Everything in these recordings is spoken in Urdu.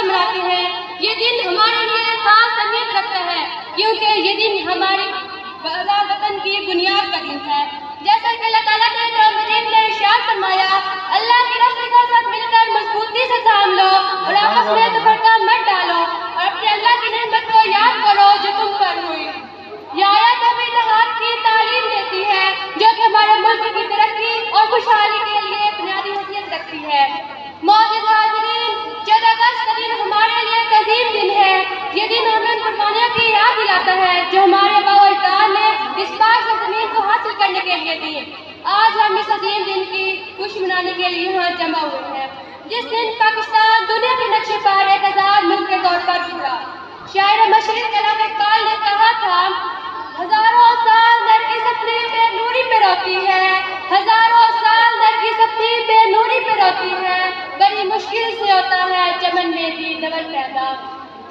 مناتے ہیں۔ یہ دن ہمارے لیے خاص اہمیت رکھتا ہے کیونکہ یہ دن ہماری وطن کی بنیاد کا دن ہے۔ جیسا کہ اللہ تعالیٰ نے قرآن مجید میں ارشاد فرمایا، اللہ کے راستے کے ساتھ مل کر مضبوطی سے تھام لو اور آپس میں تفرقہ مت ڈالو اور اپنے اللہ کی نعمت کو یاد کرو جو تم پر ہوئی۔ یہ آیت ہمیں اتحاد کی تعلیم دیتی ہے جو کہ ہمارے ملک کی ترقی اور خوشحالی کے لیے بنیادی حیثیت رکھتی ہے۔ معزز حاضرین، 14 اگست کا دن ہمارے لیے ایک عظیم دن ہے۔ یہ دن ہمیں ان قربانیوں کی یاد دلاتا ہے جو ہمارے آباء و اجداد نے اس پاک زمین کو حاصل کرنے کے لیے دی۔ آج ہم اس عظیم دن کی خوشی منانے کے لیے یہاں جمع ہوئے ہیں، جس دن پاکستان دنیا کے نقشے پر ایک آزاد ملک کے طور پر ابھرا۔ شاعر مشرق علامہ اقبال نے کہا تھا، ہزاروں سال نرگس اپنی بے نوری پہ روتی ہے، ہزاروں سال نرگس اپنی بے نوری پہ روتی ہے، بڑی مشکل سے ہوتا ہے چمن میں بھی نور پیدا۔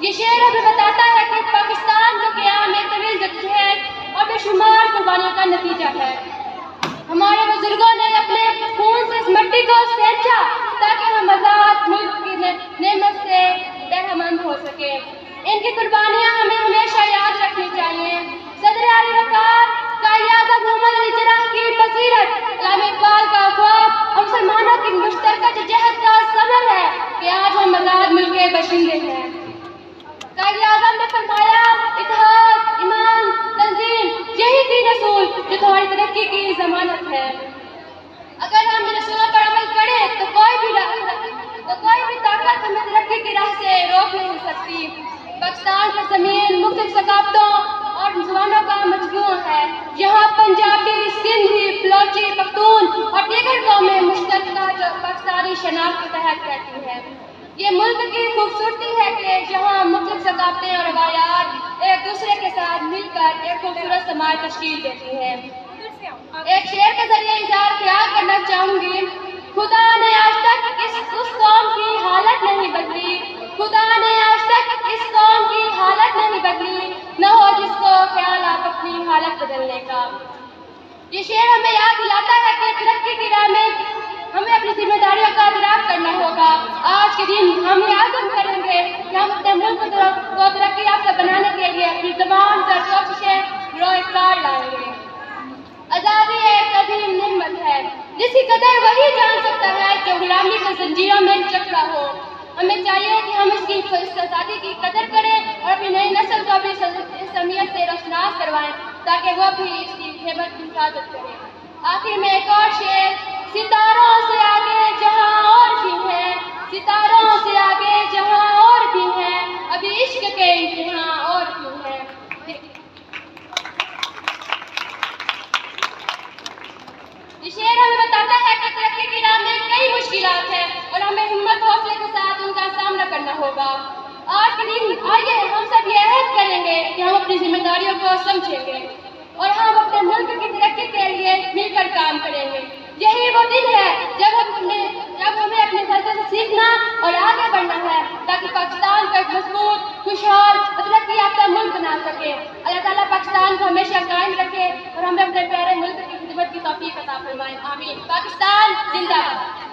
یہ شعر ہمیں بتاتا ہے کہ پاکستان کا قیام ایک طویل جدوجہد اور بے شمار قربانیوں کا نتیجہ ہے۔ ہمارے بزرگوں نے اپنے خون سے اس مٹی کو سینچا تاکہ ہم آزاد ملک کی نعمت سے بہرمند ہو سکے۔ ان کی قربانیاں ہمیں ہمیشہ یاد رکھنی چاہیے۔ صدر اعلی وقار قائد اعظم محمد علی جناح کی بصیرت، علامہ اقبال کا خواب اور مسلمانوں کی مشترکہ جدوجہد کا ثمر ہے کہ آج ہم آزاد ملک کے باشندے ہیں۔ قائد اعظم نے فرمایا، اتحاد، ایمان، تنظیم، یہی تین اصول جو تمہاری ترقی کی ضمانت ہے۔ اگر ہم ان اصولوں پر عمل کریں تو کوئی بھی طاقت ہمیں ترقی کی راہ سے روک نہیں سکتی۔ پاکستان کی زمین مختلف ثقافتوں اور زبانوں کا مجموعہ ہے۔ یہاں پنجابی، سندھی، بلوچی، پختون اور دیگر قومیں مشترکہ جو پاکستانی شناخت کے تحت رہتی ہیں۔ یہ ملک کی خوبصورتی ہے کہ یہاں مختلف ثقافتیں اور روایات ایک دوسرے کے ساتھ مل کر ایک خوبصورت سماج تشکیل دیتی ہیں۔ ایک شعر کے ذریعے اظہار خیال کرنا چاہوں گی، خدا نے آج تک اس قوم کی حالت نہیں بدلی، خدا نے آج تک اس قوم کی حالت نہیں بدلی، نہ ہو جس کو خیال آپ اپنی حالت بدلنے کا۔ یہ شعر ہمیں یاد دلاتا ہے کہ ترقی کی راہ میں ہمیں اپنی ذمہ داریوں کا ادراک کرنا ہوگا۔ آج کے دن ہم یہ عزم کریں گے کہ ہم اپنے ملک کو ترقی یافتہ بنانے کے لیے اپنی تمام تر کوششیں روئے کار لائیں گے۔ آزادی ایک عظیم نعمت ہے جس کی قدر وہی جان سکتا ہے جو غلامی کی زنجیروں میں جکڑا ہو۔ ہمیں چاہیے کہ ہم اس آزادی کی قدر کریں اور اپنی نئی نسل کو بھی اس اہمیت سے روشناس کروائیں تاکہ وہ بھی اس کی ہیبت کی حفاظت کرے۔ آخر میں ایک اور شعر، ستاروں سے آگے جہاں اور بھی ہے، ستاروں سے آگے جہاں اور بھی ہے، ابھی عشق کے امتحان اور بھی ہے۔ یہ شعر ہمیں بتاتا ہے کہ ترقی کی راہ میں کئی مشکلات ہیں اور ہمیں ہمت حوصلے کے ساتھ ان کا سامنا کرنا ہوگا۔ آج کے دن آئیے ہم سب یہ عہد کریں گے کہ ہم اپنی ذمہ داریوں کو سمجھیں گے اور ہم اپنے ملک کی ترقی کے لیے مل کر کام کریں گے۔ یہی وہ دن ہے جب ہمیں اپنے غلطوں سے سیکھنا اور آگے بڑھنا ہے تاکہ پاکستان کو ایک مضبوط، خوشحال اور ترقی یافتہ ملک بنا سکے۔ اللہ تعالیٰ پاکستان کو ہمیشہ قائم رکھے اور ہمیں اپنے پیارے ملک کی خدمت کی توفیق عطا فرمائے۔ آمین۔ پاکستان زندہ باد۔